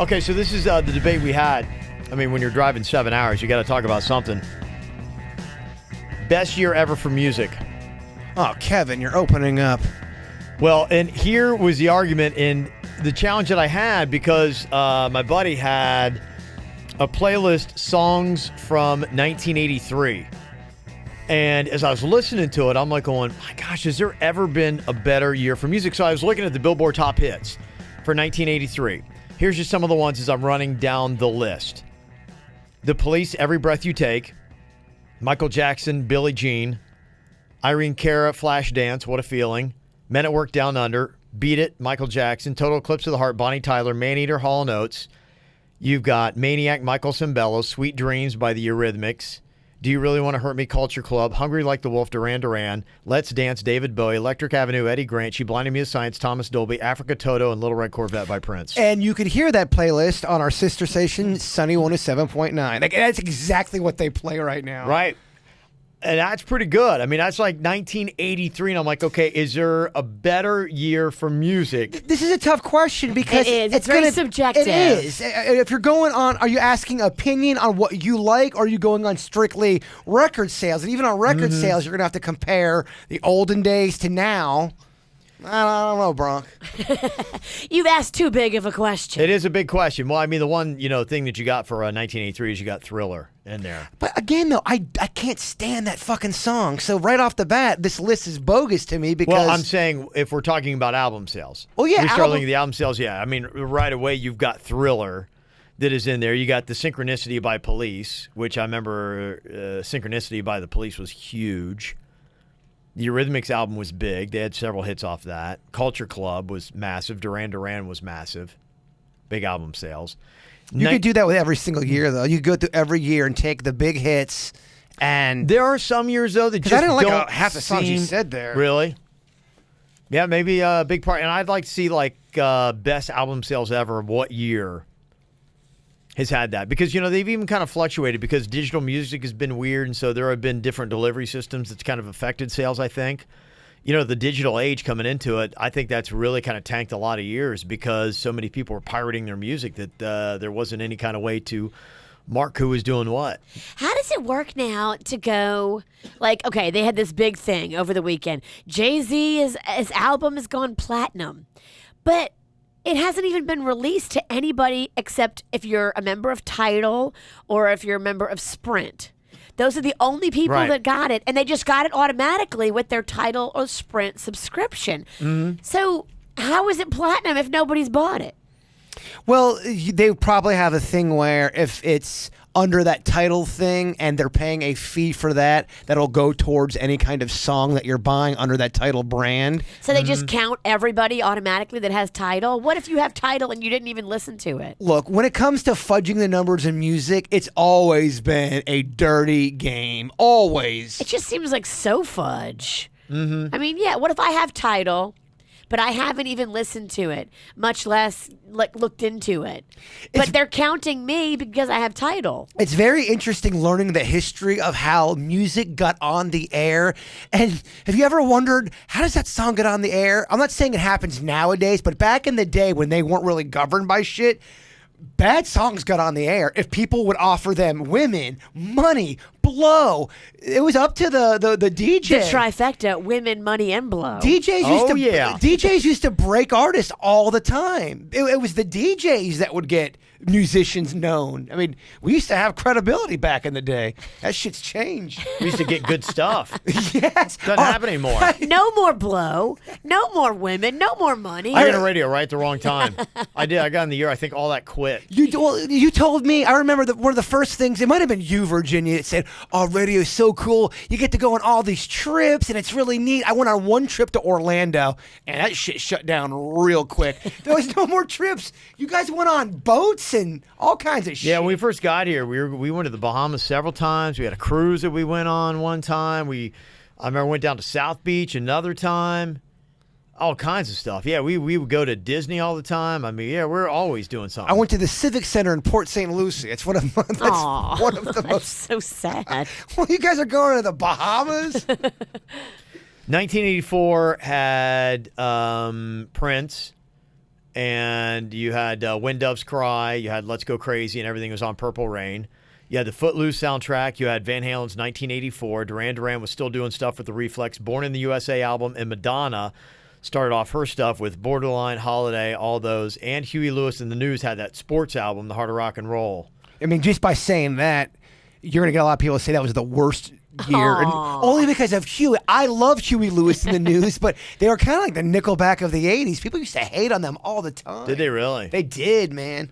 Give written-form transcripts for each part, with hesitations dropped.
Okay, so this is the debate we had. I mean, when you're driving 7 hours, you got to talk about something. Best year ever for music. Oh, Kevin, you're opening up. Well, and here was the argument in the challenge that I had because my buddy had a playlist songs from 1983. And as I was listening to it, I'm like going, my gosh, has there ever been a better year for music? So I was looking at the Billboard Top Hits for 1983. Here's just some of the ones as I'm running down the list. The Police, Every Breath You Take. Michael Jackson, Billie Jean. Irene Cara, Flashdance, What a Feeling. Men at Work, Down Under. Beat It, Michael Jackson. Total Eclipse of the Heart, Bonnie Tyler. Maneater, Hall & Oates. You've got Maniac, Michael Cimbello. Sweet Dreams by the Eurythmics. Do You Really Want to Hurt Me, Culture Club. Hungry Like the Wolf, Duran Duran. Let's Dance, David Bowie. Electric Avenue, Eddie Grant. She Blinded Me with Science, Thomas Dolby. Africa Toto, and Little Red Corvette by Prince. And you could hear that playlist on our sister station, Sunny 107.9. Like, that's exactly what they play right now. Right. And that's pretty good. I mean, that's like 1983, and I'm like, okay, is there a better year for music? This is a tough question because it is. It's very subjective. It is. If you're going on, are you asking opinion on what you like, or are you going on strictly record sales? And even on record sales, you're going to have to compare the olden days to now. I don't know, Bronk. You've asked too big of a question. It is a big question. Well, I mean, the one thing that you got for 1983 is you got Thriller in there. But again, though, I can't stand that fucking song. So right off the bat, this list is bogus to me because... Well, I'm saying if we're talking about album sales. Well, yeah, we start looking at the album sales, yeah. I mean, right away, you've got Thriller that is in there. You got the Synchronicity by Police, which I remember Synchronicity by the Police was huge. The Eurythmics album was big. They had several hits off that. Culture Club was massive. Duran Duran was massive. Big album sales. You could do that with every single year, though. You go through every year and take the big hits. And there are some years, though, that just I didn't like don't half the songs you said there. Really? Yeah, maybe a big part. And I'd like to see, like, best album sales ever of what year has had that. Because, they've even kind of fluctuated because digital music has been weird, and so there have been different delivery systems that's kind of affected sales, I think. The digital age coming into it, I think that's really kind of tanked a lot of years because so many people were pirating their music that there wasn't any kind of way to mark who was doing what. How does it work now to go, like, okay, they had this big thing over the weekend. Jay-Z, his album has gone platinum, but it hasn't even been released to anybody except if you're a member of Tidal or if you're a member of Sprint. Those are the only people that got it, and they just got it automatically with their Tidal or Sprint subscription. Mm-hmm. So how is it platinum if nobody's bought it? Well, they probably have a thing where if it's under that Tidal thing and they're paying a fee for that, that'll go towards any kind of song that you're buying under that Tidal brand. So they just count everybody automatically that has Tidal? What if you have Tidal and you didn't even listen to it? Look, when it comes to fudging the numbers in music, it's always been a dirty game. Always. It just seems like so fudge. Mm-hmm. I mean, yeah, what if I have Tidal, but I haven't even listened to it, much less looked into it. But they're counting me because I have Tidal. It's very interesting learning the history of how music got on the air. And have you ever wondered, how does that song get on the air? I'm not saying it happens nowadays, but back in the day when they weren't really governed by shit, bad songs got on the air. If people would offer them women, money, blow, it was up to the DJ. The trifecta: women, money, and blow. DJs used to break artists all the time. It was the DJs that would get musicians known. I mean, we used to have credibility back in the day. That shit's changed. We used to get good stuff. Yes. Doesn't happen anymore. No more blow. No more women. No more money. I got on the radio right at the wrong time. I did. I got in the year. I think all that quit. You told me. I remember that one of the first things. It might have been you, Virginia, that said, "Oh, radio is so cool. You get to go on all these trips, and it's really neat." I went on one trip to Orlando, and that shit shut down real quick. There was no more trips. You guys went on boats and all kinds of shit. Yeah, when we first got here, we went to the Bahamas several times. We had a cruise that we went on one time. I remember went down to South Beach another time. All kinds of stuff. Yeah, we would go to Disney all the time. I mean, yeah, we're always doing something. I went to the Civic Center in Port St. Lucie. It's one of the that's most. So sad. Well, you guys are going to the Bahamas. 1984 had Prince and you had When Doves Cry, you had Let's Go Crazy, and everything was on Purple Rain. You had the Footloose soundtrack. You had Van Halen's 1984. Duran Duran was still doing stuff with the Reflex. Born in the USA album, and Madonna started off her stuff with Borderline, Holiday, all those. And Huey Lewis and the News had that sports album, The Heart of Rock and Roll. I mean, just by saying that, you're going to get a lot of people to say that was the worst year. And only because of Huey. I love Huey Lewis and the News, but they were kind of like the Nickelback of the 80s. People used to hate on them all the time. Did they really? They did, man.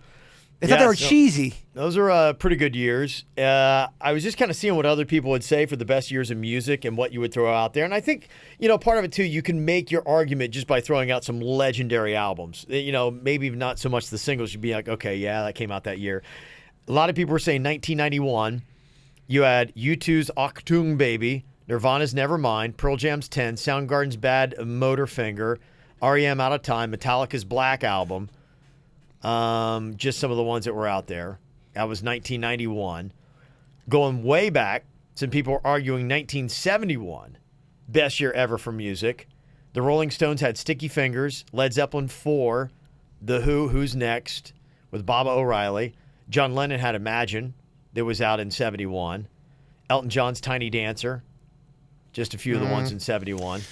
They thought they were cheesy. Those are pretty good years. I was just kind of seeing what other people would say for the best years of music and what you would throw out there. And I think, part of it, too, you can make your argument just by throwing out some legendary albums. Maybe not so much the singles. You'd be like, okay, yeah, that came out that year. A lot of people were saying 1991. You had U2's Achtung Baby, Nirvana's Nevermind, Pearl Jam's 10, Soundgarden's Bad Motorfinger, R.E.M. Out of Time, Metallica's Black Album. Just some of the ones that were out there. That was 1991. Going way back, some people were arguing 1971, best year ever for music. The Rolling Stones had Sticky Fingers, Led Zeppelin 4, The Who, Who's Next, with Baba O'Reilly. John Lennon had Imagine, that was out in 71. Elton John's Tiny Dancer, just a few of the ones in 71.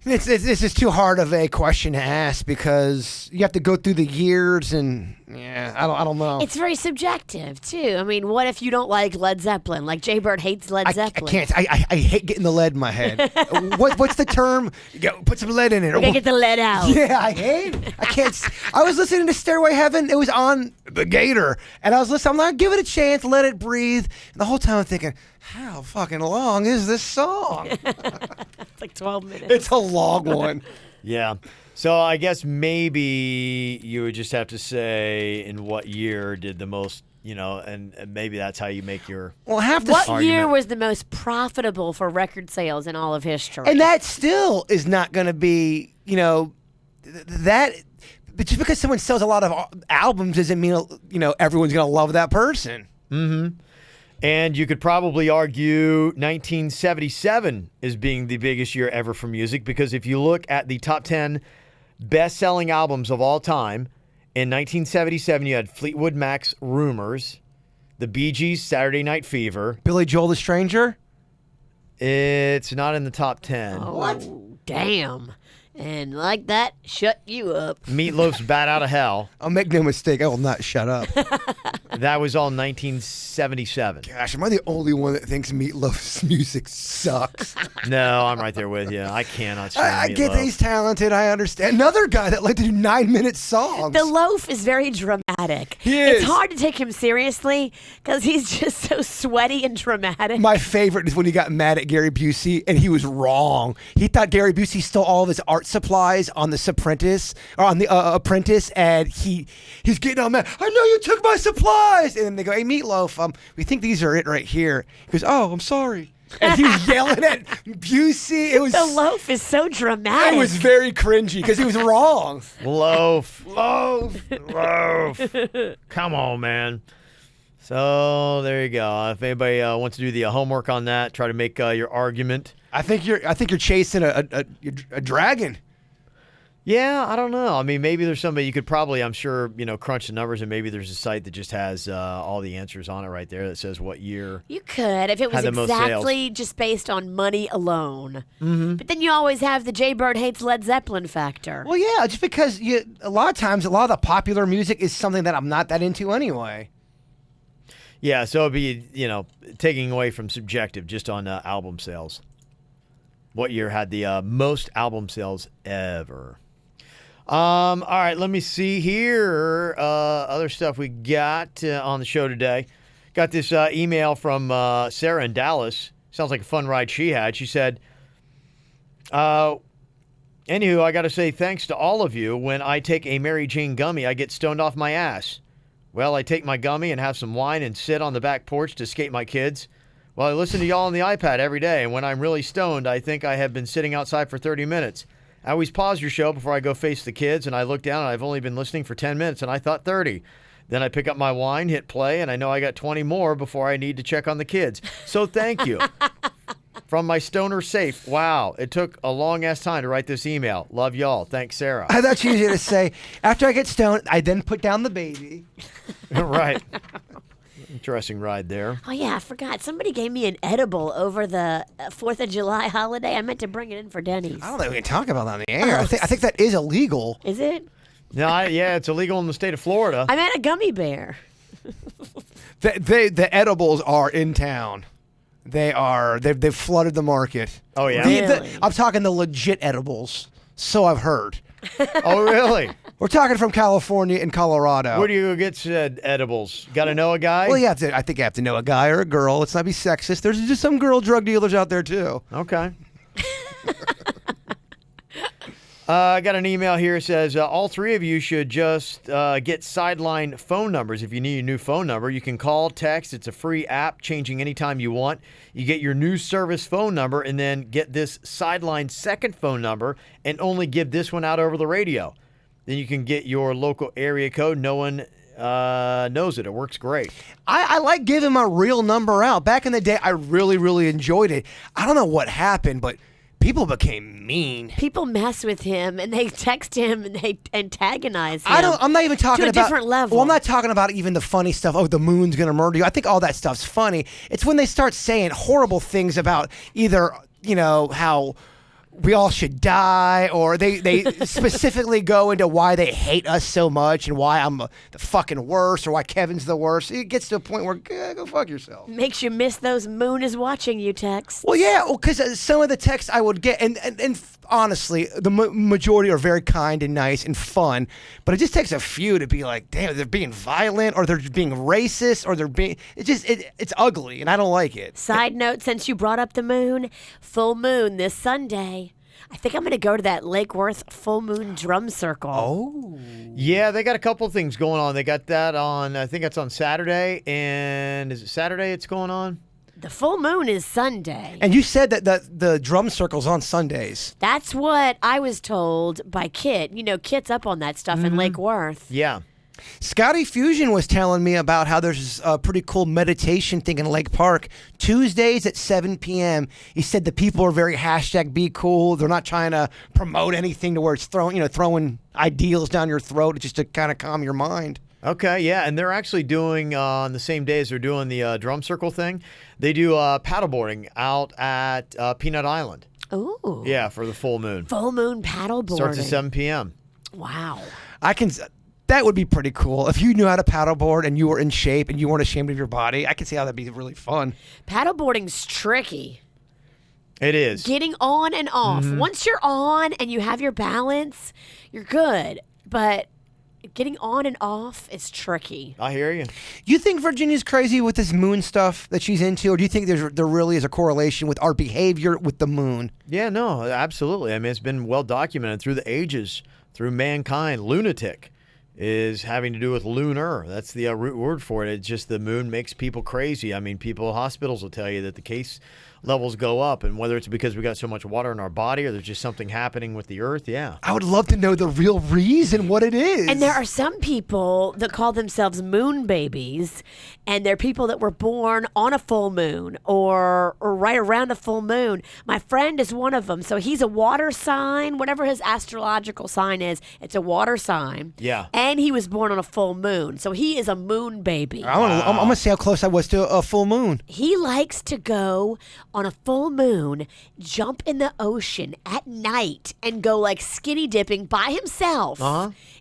This is too hard of a question to ask because you have to go through the years and I don't know. It's very subjective too. I mean, what if you don't like Led Zeppelin? Like Jay Bird hates Led Zeppelin. I can't. I hate getting the lead in my head. What's the term? Put some lead in it. We gotta get the lead out. Yeah, I hate it. I can't. I was listening to Stairway Heaven. It was on the Gator, and I was listening. I'm like, give it a chance, let it breathe. And the whole time I'm thinking, how fucking long is this song? It's like 12 minutes. It's a long one. Yeah. So I guess maybe you would just have to say in what year did the most, and maybe that's how you make your What year was the most profitable for record sales in all of history? And that still is not going to be, that. But just because someone sells a lot of albums doesn't mean, everyone's going to love that person. Mm-hmm. And you could probably argue 1977 as being the biggest year ever for music because if you look at the top 10 best-selling albums of all time, in 1977 you had Fleetwood Mac's Rumors, the Bee Gees' Saturday Night Fever. Billy Joel the Stranger? It's not in the top 10. Oh, what? Damn. And like that, shut you up. Meatloaf's Bat Out of Hell. I'll make no mistake, I will not shut up. That was all 1977. Gosh, am I the only one that thinks Meatloaf's music sucks? No, I'm right there with you. I cannot stand I Meatloaf. get that he's talented. I understand. Another guy that liked to do 9-minute songs. The Loaf is very dramatic. He is. It's hard to take him seriously because he's just so sweaty and dramatic. My favorite is when he got mad at Gary Busey, and he was wrong. He thought Gary Busey stole all of his art supplies on the Apprentice, and he's getting all mad. I know you took my supplies, and then they go, "Hey, Meatloaf, we think these are it right here." He goes, "Oh, I'm sorry," and he was yelling at Busey. It was the Loaf is so dramatic. It was very cringy because he was wrong. Loaf. Loaf. Come on, man. So there you go. If anybody wants to do the homework on that, try to make your argument. I think you're chasing a dragon. Yeah, I don't know. I mean, maybe there's somebody you could probably, I'm sure, crunch the numbers, and maybe there's a site that just has all the answers on it right there that says what year. You could, if it was had the most exactly just based on money alone. Mm-hmm. But then you always have the Jay Bird hates Led Zeppelin factor. Well, yeah, just because a lot of times, a lot of the popular music is something that I'm not that into anyway. Yeah, so it'd be, taking away from subjective just on album sales. What year had the most album sales ever? All right, let me see here. Other stuff we got on the show today. Got this email from Sarah in Dallas. Sounds like a fun ride she had. She said, anywho, I got to say thanks to all of you. When I take a Mary Jane gummy, I get stoned off my ass. Well, I take my gummy and have some wine and sit on the back porch to escape my kids. Well, I listen to y'all on the iPad every day, and when I'm really stoned, I think I have been sitting outside for 30 minutes. I always pause your show before I go face the kids, and I look down, and I've only been listening for 10 minutes, and I thought 30. Then I pick up my wine, hit play, and I know I got 20 more before I need to check on the kids. So thank you. From my stoner safe. Wow, it took a long-ass time to write this email. Love y'all. Thanks, Sarah. I thought you were going to say, after I get stoned, I then put down the baby. Right. Interesting ride there. Oh, yeah, I forgot. Somebody gave me an edible over the 4th of July holiday. I meant to bring it in for Denny's. I don't think we can talk about that on the air. I think that is illegal. Is it? No, yeah, it's illegal in the state of Florida. I meant a gummy bear. The edibles are in town. They've flooded the market. Oh, yeah? Really? I'm talking the legit edibles. So I've heard. Oh, really? We're talking from California and Colorado. Where do you go get said edibles? Got to know a guy? Well, I think you have to know a guy or a girl. Let's not be sexist. There's just some girl drug dealers out there, too. Okay. I got an email here that says, all three of you should just get Sideline phone numbers. If you need a new phone number, you can call, text. It's a free app, changing anytime you want. You get your new service phone number and then get this Sideline second phone number and only give this one out over the radio. Then you can get your local area code. No one knows it. It works great. I like giving my real number out. Back in the day, I really, really enjoyed it. I don't know what happened, but people became mean. People mess with him and they text him and they antagonize him. I'm not even talking to a about different level. Well, I'm not talking about even the funny stuff. Oh, the moon's gonna murder you. I think all that stuff's funny. It's when they start saying horrible things about either how we all should die, or they specifically go into why they hate us so much and why I'm the fucking worst or why Kevin's the worst. It gets to a point where go fuck yourself. Makes you miss those moon is watching you texts. Well, yeah, because some of the texts I would get, and honestly, the majority are very kind and nice and fun, but it just takes a few to be like, damn, they're being violent, or they're being racist, or they're being, it's ugly, and I don't like it. Side note, since you brought up the moon, full moon this Sunday. I think I'm going to go to that Lake Worth full moon drum circle. Oh. Yeah, they got a couple things going on. They got that on, I think it's on Saturday. And is it Saturday it's going on? The full moon is Sunday. And you said that the drum circle's on Sundays. That's what I was told by Kit. Kit's up on that stuff in Lake Worth. Yeah. Scotty Fusion was telling me about how there's a pretty cool meditation thing in Lake Park, Tuesdays at 7 p.m. He said the people are very #BeCool. They're not trying to promote anything to where it's throwing ideals down your throat. It's just to kind of calm your mind. Okay, yeah, and they're actually doing, on the same day as they're doing the drum circle thing, they do paddleboarding out at Peanut Island. Ooh. Yeah, for the full moon. Full moon paddleboarding. Starts at 7 p.m. Wow. That would be pretty cool. If you knew how to paddleboard and you were in shape and you weren't ashamed of your body, I could see how that'd be really fun. Paddleboarding's tricky. It is. Getting on and off. Once you're on and you have your balance, you're good. But getting on and off is tricky. I hear you. You think Virginia's crazy with this moon stuff that she's into, or do you think there really is a correlation with our behavior with the moon? Yeah, no, absolutely. I mean, it's been well documented through the ages, through mankind. Lunatic is having to do with lunar. That's the root word for it. It's just the moon makes people crazy. I mean, hospitals will tell you that the case levels go up, and whether it's because we got so much water in our body or there's just something happening with the earth, yeah. I would love to know the real reason, what it is. And there are some people that call themselves moon babies, and they're people that were born on a full moon or right around a full moon. My friend is one of them. So he's a water sign, whatever his astrological sign is, it's a water sign. Yeah. And he was born on a full moon. So he is a moon baby. I'm going to see how close I was to a full moon. He likes to go on a full moon, jump in the ocean at night, and go like skinny dipping by himself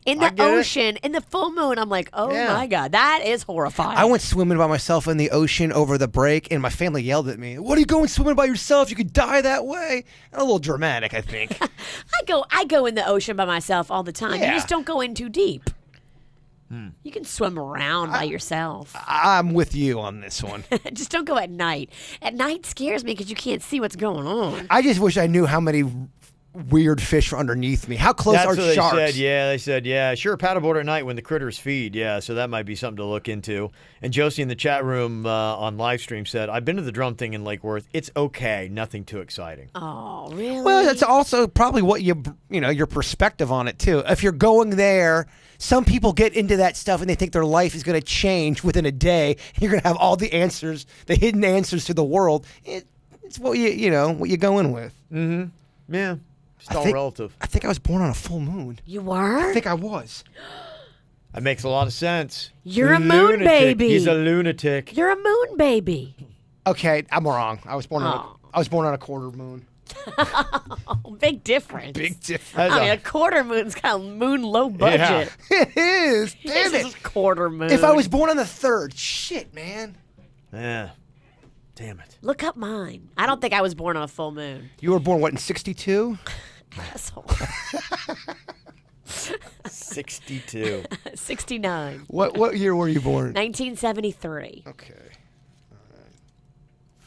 in the ocean in the full moon. I'm like, oh my God, that is horrifying. I went swimming by myself in the ocean over the break, and my family yelled at me, "What are you going swimming by yourself? You could die that way." A little dramatic, I think. I go in the ocean by myself all the time. Yeah. You just don't go in too deep. You can swim around by yourself. I'm with you on this one. Just don't go at night. At night scares me because you can't see what's going on. I just wish I knew how many weird fish are underneath me. How close That's are what sharks? They said, sure, paddleboard at night when the critters feed. Yeah, so that might be something to look into. And Josie in the chat room on live stream said, I've been to the drum thing in Lake Worth. It's okay. Nothing too exciting. Oh, really? Well, that's also probably what your perspective on it too. If you're going there, some people get into that stuff and they think their life is going to change within a day. You're going to have all the answers, the hidden answers to the world. It's what what you go in with. Yeah. It's all relative. I think I was born on a full moon. You were? I think I was. That makes a lot of sense. You're a moon baby. He's a lunatic. You're a moon baby. Okay, I'm wrong. I was born on a quarter moon. Big difference. Big difference. I mean, a quarter moon's kind of moon low budget. It is. Damn This it. is quarter moon. If I was born on the 3rd, shit, man. Yeah. Damn it. Look up mine. I don't think I was born on a full moon. You were born, what, in 62? Asshole. 62. 69. What year were you born? 1973. Okay. All right.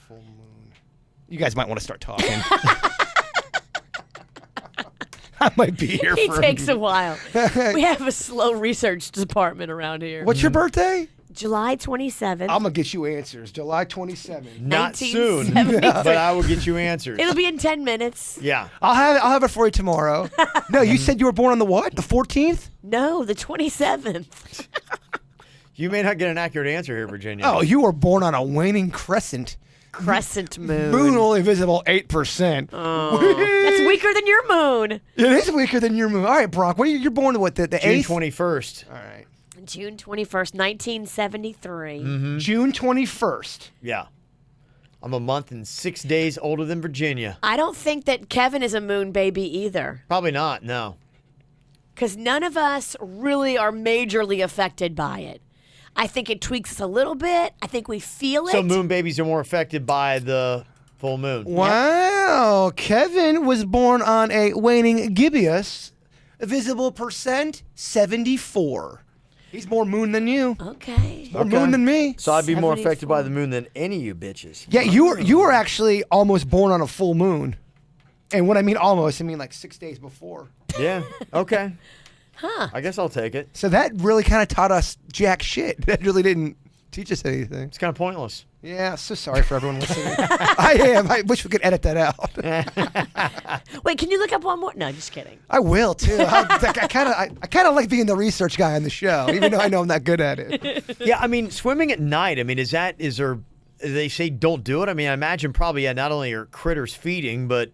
Full moon. You guys might want to start talking. I might be here He for takes a while. We have a slow research department around here. What's your birthday? July 27th. I'm going to get you answers. July 27th. Not soon, 1973. but I will get you answers. It'll be in 10 minutes. Yeah. I'll have it for you tomorrow. No, you said you were born on the what? The 14th? No, the 27th. You may not get an accurate answer here, Virginia. Oh, you were born on a waning crescent. Crescent moon. Moon only visible 8%. That's weaker than your moon. It is weaker than your moon. All right, Brock. What are you're born what? The June 8th? 21st. All right. June 21st, 1973. June 21st. Yeah. I'm a month and 6 days older than Virginia. I don't think that Kevin is a moon baby either. Probably not, no. Because none of us really are majorly affected by it. I think it tweaks us a little bit. I think we feel it. So moon babies are more affected by the full moon. Wow. Kevin was born on a waning gibbous. Visible percent 74. He's more moon than you. Okay. More moon than me. So I'd be more 74. affected by the moon than any of you bitches. Yeah, you were actually almost born on a full moon. And when I mean almost, I mean like 6 days before. Yeah. Okay. I guess I'll take it. So that really kind of taught us jack shit. That really didn't teach us anything. It's kind of pointless. Yeah, so sorry for everyone listening. I am. I wish we could edit that out. Wait, can you look up one more? No, just kidding. I will too. I kind of like being the research guy on the show, even though I know I'm not good at it. Yeah, I mean, swimming at night, I mean, is there, they say don't do it? I mean, I imagine probably, not only are critters feeding, but,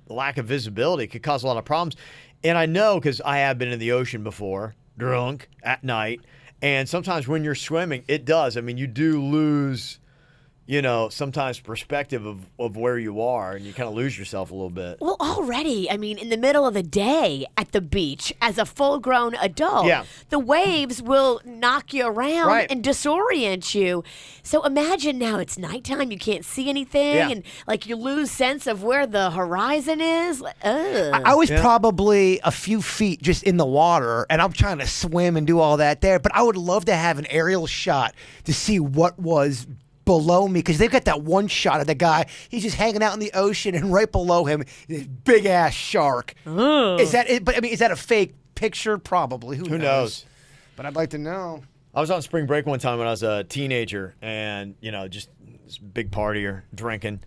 lack of visibility could cause a lot of problems. And I know because I have been in the ocean before, drunk, at night, and sometimes when you're swimming, it does. I mean, you do lose, sometimes perspective of where you are, and you kind of lose yourself a little bit. Well, already, I mean, in the middle of the day at the beach as a full-grown adult, the waves will knock you around and disorient you. So imagine now it's nighttime, you can't see anything, and you lose sense of where the horizon is. I was probably a few feet just in the water, and I'm trying to swim and do all that there, but I would love to have an aerial shot to see what was below me, because they've got that one shot of the guy. He's just hanging out in the ocean, and right below him, this big ass shark. Is that it? But I mean, is that a fake picture? Probably. Who knows? But I'd like to know. I was on spring break one time when I was a teenager, and just this big partier, drinking,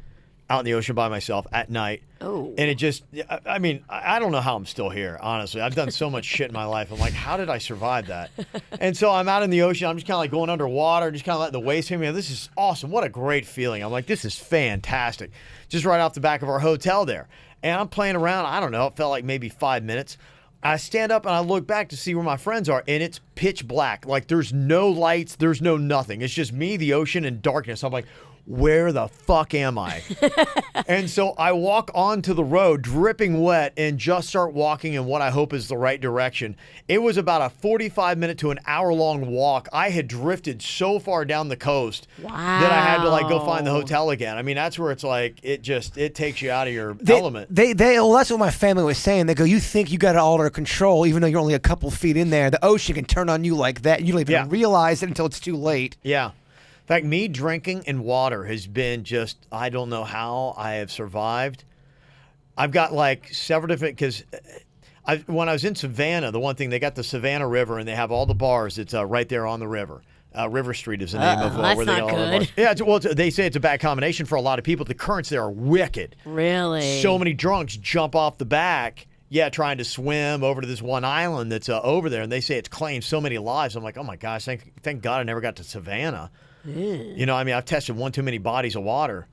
out in the ocean by myself at night. Oh. And it just, I mean, I don't know how I'm still here, honestly. I've done so much shit in my life. I'm like, how did I survive that? And so I'm out in the ocean. I'm just kind of going underwater, just kind of letting the waves hit me. This is awesome. What a great feeling. I'm like, this is fantastic. Just right off the back of our hotel there. And I'm playing around. I don't know. It felt like maybe 5 minutes. I stand up and I look back to see where my friends are, and it's pitch black. Like, there's no lights. There's no nothing. It's just me, the ocean, and darkness. I'm like, where the fuck am I? And so I walk onto the road dripping wet and just start walking in what I hope is the right direction. It was about a 45-minute to an hour-long walk. I had drifted so far down the coast that I had to go find the hotel again. I mean, that's where it's like it takes you out of your element. Well, that's what my family was saying. They go, you think you got it all under control, even though you're only a couple feet in there. The ocean can turn on you like that. You don't even realize it until it's too late. Yeah. In fact, me drinking and water has been just, I don't know how I have survived. I've got several different, because when I was in Savannah, the one thing, they got the Savannah River and they have all the bars. It's right there on the river. River Street is the name of that's where they not got all the good. bars. Yeah, they say it's a bad combination for a lot of people. The currents there are wicked. Really? So many drunks jump off the back. Yeah, trying to swim over to this one island that's over there, and they say it's claimed so many lives. I'm like, oh my gosh, thank God I never got to Savannah. I mean, I've tested one too many bodies of water.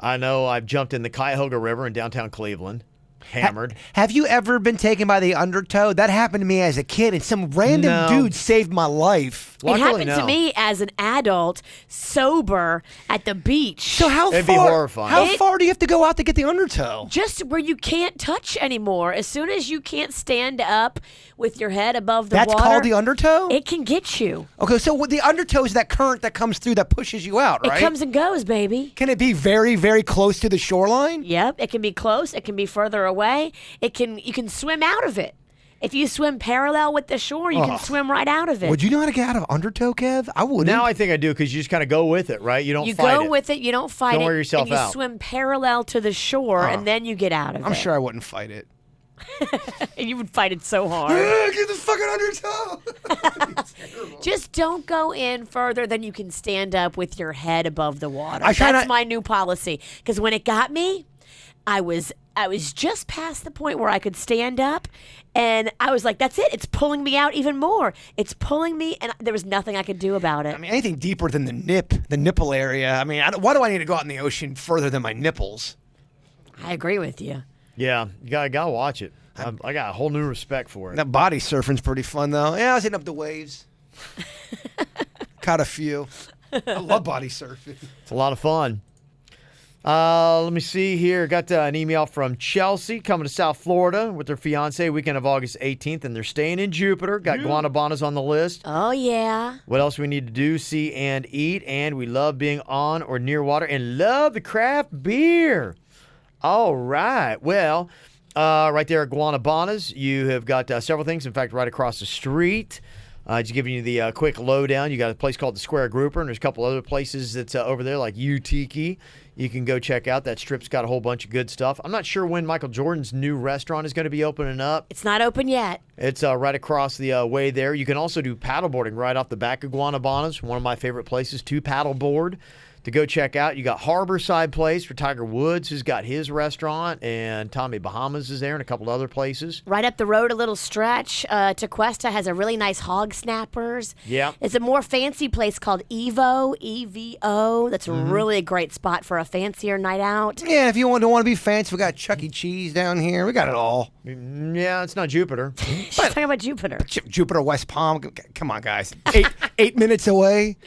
I know I've jumped in the Cuyahoga River in downtown Cleveland. Hammered. Have you ever been taken by the undertow? That happened to me as a kid, and some random No. dude saved my life. It Luckily, happened to no. me as an adult, sober at the beach. So how It'd be far? horrifying. How far do you have to go out to get the undertow? Just where you can't touch anymore. As soon as you can't stand up with your head above the That's water, called the undertow? it can get you. Okay, so with the undertow is that current that comes through that pushes you out, right? It comes and goes, baby. Can it be very, very close to the shoreline? Yep, it can be close. It can be further away. You can swim out of it. If you swim parallel with the shore, you can swim right out of it. Would you know how to get out of undertow, Kev? I wouldn't. Now I think I do because you just kind of go with it, right? You don't You fight go it. with it. You don't fight Don't it. wear yourself and you out. swim parallel to the shore, and then you get out of it. I'm sure I wouldn't fight it. And you would fight it so hard. Get the fucking undertow. Just don't go in further than you can stand up with your head above the water. I try That's not- my new policy. Because when it got me, I was just past the point where I could stand up, and I was like, "That's it! It's pulling me out even more. It's pulling me," and there was nothing I could do about it. I mean, anything deeper than the nipple area. I mean, why do I need to go out in the ocean further than my nipples? I agree with you. Yeah, you gotta watch it. I got a whole new respect for it. That body surfing's pretty fun, though. Yeah, I was hitting up the waves. Caught a few. I love body surfing. It's a lot of fun. Let me see here. Got an email from Chelsea coming to South Florida with her fiance weekend of August 18th, and they're staying in Jupiter. Got Guanabanas on the list. Oh yeah. What else we need to do, see, and eat? And we love being on or near water and love the craft beer. All right. Well, right there at Guanabanas, you have got several things. In fact, right across the street. Just giving you the quick lowdown. You got a place called the Square Grouper, and there's a couple other places that's over there like Utiki. You can go check out. That strip's got a whole bunch of good stuff. I'm not sure when Michael Jordan's new restaurant is going to be opening up. It's not open yet. It's right across the way there. You can also do paddleboarding right off the back of Guanabanas. One of my favorite places to paddleboard. To go check out, you got Harborside Place for Tiger Woods, who's got his restaurant, and Tommy Bahamas is there, and a couple other places. Right up the road a little stretch, Tequesta has a really nice hog snappers. Yeah. It's a more fancy place called Evo, E-V-O. That's really a great spot for a fancier night out. Yeah, if you don't want to be fancy, we got Chuck E. Cheese down here. We got it all. Yeah, it's not Jupiter. She's talking about Jupiter. Jupiter, West Palm. Come on, guys. 8 minutes away.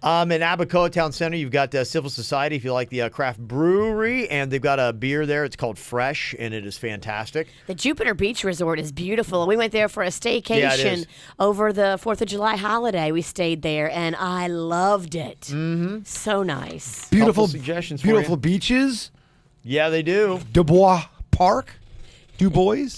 In Abacoa Town Center, you've got Civil Society if you like the craft brewery, and they've got a beer there. It's called Fresh, and it is fantastic. The Jupiter Beach Resort is beautiful. We went there for a Yeah, it staycation is. over the 4th of July holiday. We stayed there, and I loved it. Mm-hmm. So nice. Beautiful suggestions for Beautiful you. beaches. Yeah, they do. Dubois Park. Du Bois.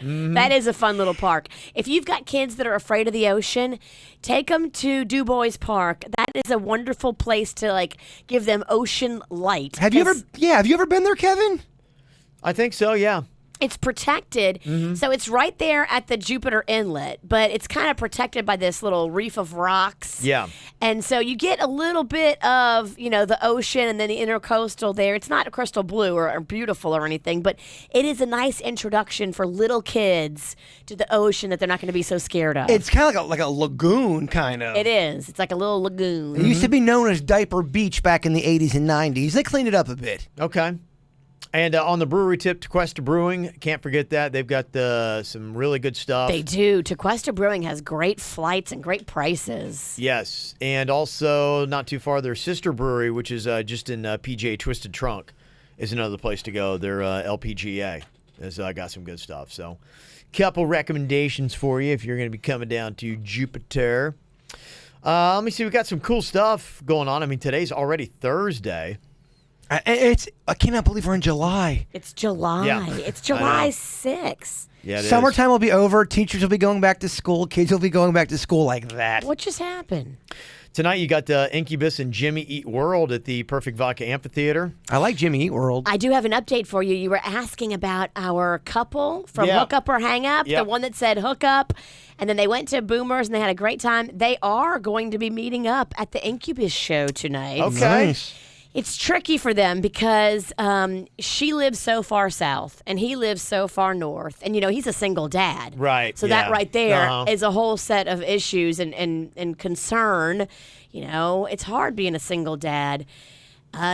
That is a fun little park. If you've got kids that are afraid of the ocean, take them to Du Bois Park. That is a wonderful place to give them ocean light. Have you ever been there, Kevin? I think so, yeah. It's protected, so it's right there at the Jupiter Inlet, but it's kind of protected by this little reef of rocks. Yeah. And so you get a little bit of, the ocean and then the intercoastal there. It's not crystal blue or beautiful or anything, but it is a nice introduction for little kids to the ocean that they're not going to be so scared of. It's kind of like a lagoon, kind of. It is. It's like a little lagoon. It used to be known as Diaper Beach back in the 80s and 90s. They cleaned it up a bit. Okay. And on the brewery tip, Tequesta Brewing, can't forget that. They've got some really good stuff. They do. Tequesta Brewing has great flights and great prices. Yes. And also, not too far, their sister brewery, which is just in PGA Twisted Trunk, is another place to go. Their LPGA has got some good stuff. So, couple recommendations for you if you're going to be coming down to Jupiter. Let me see. We got some cool stuff going on. I mean, today's already Thursday. I cannot believe we're in July. It's July. Yeah. It's I know. July 6th. Yeah, it is. Summertime will be over. Teachers will be going back to school. Kids will be going back to school like that. What just happened? Tonight, you got Incubus and Jimmy Eat World at the Perfect Vodka Amphitheater. I like Jimmy Eat World. I do have an update for you. You were asking about our couple from Yeah. Hook Up or Hang Up, Yep. the one that said hook up, and then they went to Boomers and they had a great time. They are going to be meeting up at the Incubus show tonight. Okay. Nice. It's tricky for them because she lives so far south and he lives so far north. And, he's a single dad. Right, So yeah. that right there is Uh-huh. a whole set of issues and concern. It's hard being a single dad.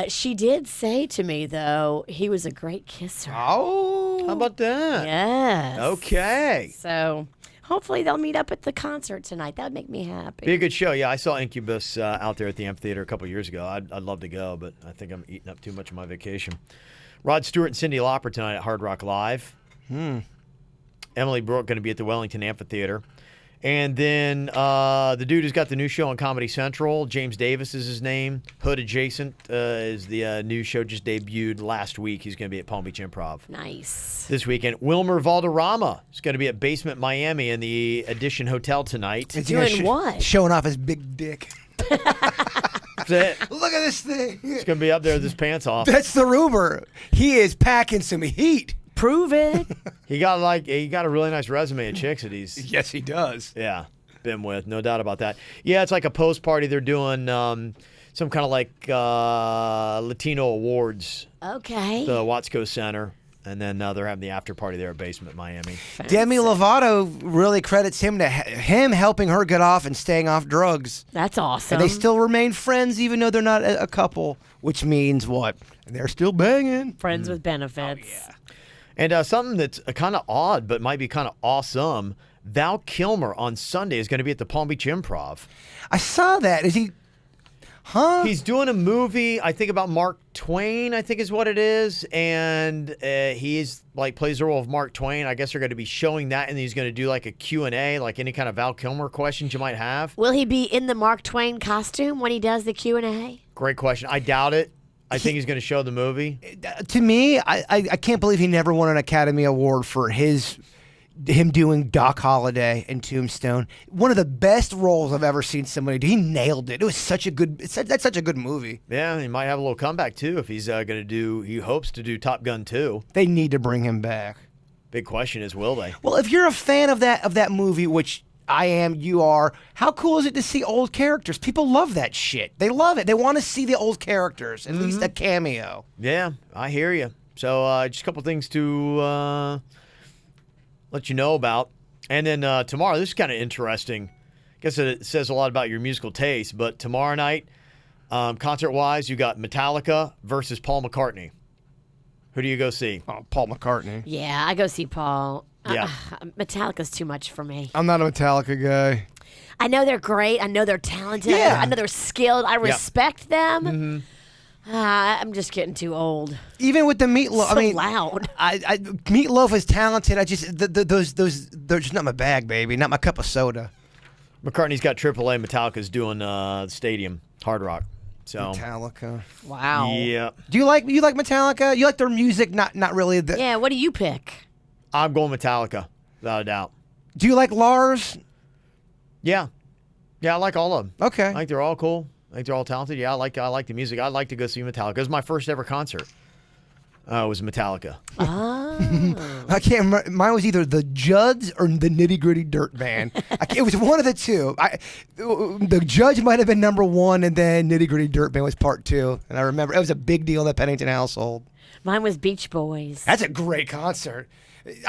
She did say to me, though, he was a great kisser. Oh. How about that? Yes. Okay. So hopefully they'll meet up at the concert tonight. That would make me happy. Be a good show. Yeah, I saw Incubus out there at the amphitheater a couple years ago. I'd love to go, but I think I'm eating up too much of my vacation. Rod Stewart and Cyndi Lauper tonight at Hard Rock Live. Emily Brooke going to be at the Wellington Amphitheater. And then the dude who's got the new show on Comedy Central, James Davis is his name. Hood Adjacent is the new show, just debuted last week. He's going to be at Palm Beach Improv. Nice. This weekend. Wilmer Valderrama is going to be at Basement Miami in the Edition Hotel tonight. Is he gonna Doing what? Showing off his big dick. That's it. Look at this thing. He's going to be up there with his pants off. That's the rumor. He is packing some heat. Prove it. He got a really nice resume of chicks that he's Yes, he does. been with, no doubt about that. Yeah, it's like a post party. They're doing some kind of like Latino awards, Okay. the Watsco Center, and then they're having the after party there at Basement Miami. Demi Lovato really credits him to him helping her get off and staying off drugs. That's awesome. And they still remain friends even though they're not a couple, which means what? They're still banging. Friends with benefits. Oh, yeah. And something that's kind of odd but might be kind of awesome. Val Kilmer on Sunday is going to be at the Palm Beach Improv. I saw that. Is he? Huh? He's doing a movie, I think, about Mark Twain, I think is what it is. And he's like plays the role of Mark Twain. I guess they're going to be showing that, and he's going to do like a Q&A, like any kind of Val Kilmer questions you might have. Will he be in the Mark Twain costume when he does the Q&A? Great question. I doubt it. I think he's going to show the movie. To me, I can't believe he never won an Academy Award for him doing Doc Holliday in Tombstone. One of the best roles I've ever seen somebody do. He nailed it. It was such a good. That's such a good movie. Yeah, he might have a little comeback too if he's going to do. He hopes to do Top Gun 2. They need to bring him back. Big question is, will they? Well, if you're a fan of that movie, which I am, you are, how cool is it to see old characters? People love that shit. They love it. They want to see the old characters, at least a cameo. Yeah, I hear you. So just a couple things to let you know about. And then tomorrow, this is kind of interesting. I guess it says a lot about your musical taste, but tomorrow night, concert-wise, you got Metallica versus Paul McCartney. Who do you go see? Oh, Paul McCartney. Yeah, I go see Paul. Yeah. Metallica's too much for me. I'm not a Metallica guy. I know they're great. I know they're talented. Yeah. I know they're skilled. I respect them. I'm just getting too old. Even with the Meatloaf, So I mean, loud. Meatloaf is talented. I just those they're just not my bag, baby. Not my cup of soda. McCartney's got AAA. Metallica's doing the stadium, Hard Rock. So Metallica. Wow. yeah, Do you like Metallica? You like their music? Not really. Yeah, what do you pick? I'm going Metallica, without a doubt. Do you like Lars? Yeah, I like all of them. Okay. I think they're all cool. I think they're all talented. Yeah, I like the music. I'd like to go see Metallica. It was my first ever concert. It was Metallica. Oh. I can't remember. Mine was either the Judds or the Nitty Gritty Dirt Band. It was one of the two. The Judge might have been number one, and then Nitty Gritty Dirt Band was part two. And I remember it was a big deal in the Pennington household. Mine was Beach Boys. That's a great concert.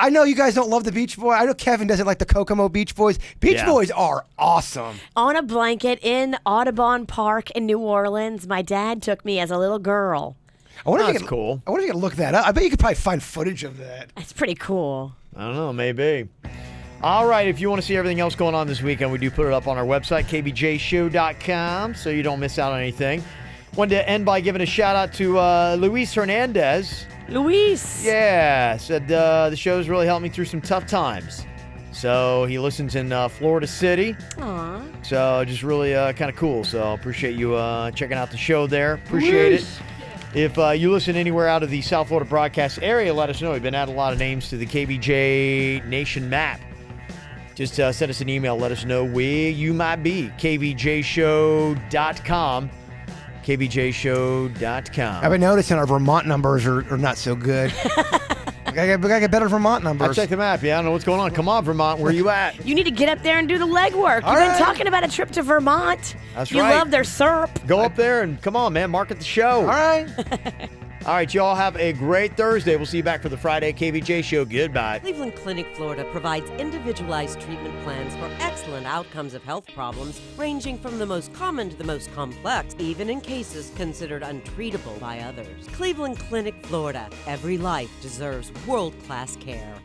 I know you guys don't love the Beach Boys. I know Kevin doesn't like the Kokomo Beach Boys. Beach Boys are awesome. On a blanket in Audubon Park in New Orleans, my dad took me as a little girl. I wonder if That's cool. I wonder if you can look that up. I bet you could probably find footage of that. That's pretty cool. I don't know, maybe. All right, if you want to see everything else going on this weekend, we do put it up on our website, kvjshow.com, so you don't miss out on anything. Wanted to end by giving a shout out to Luis Hernandez. Luis. Yeah, said the show's really helped me through some tough times. So he listens in Florida City. Aw. So just really kind of cool. So appreciate you checking out the show there. Appreciate it. If you listen anywhere out of the South Florida broadcast area, let us know. We've been adding a lot of names to the KVJ Nation map. Just send us an email. Let us know where you might be. kvjshow.com. kvjshow.com. I've been noticing our Vermont numbers are not so good. I gotta get better Vermont I numbers. checked the map. Yeah, I don't know what's going on. Come on, Vermont. Where you at? You need to get up there and do the legwork. All You've been right. talking about a trip to Vermont. That's you right. love their syrup. Go up there and come on, man. Market the show. All right. All right, y'all have a great Thursday. We'll see you back for the Friday KVJ show. Goodbye. Cleveland Clinic, Florida provides individualized treatment plans for excellent outcomes of health problems, ranging from the most common to the most complex, even in cases considered untreatable by others. Cleveland Clinic, Florida. Every life deserves world-class care.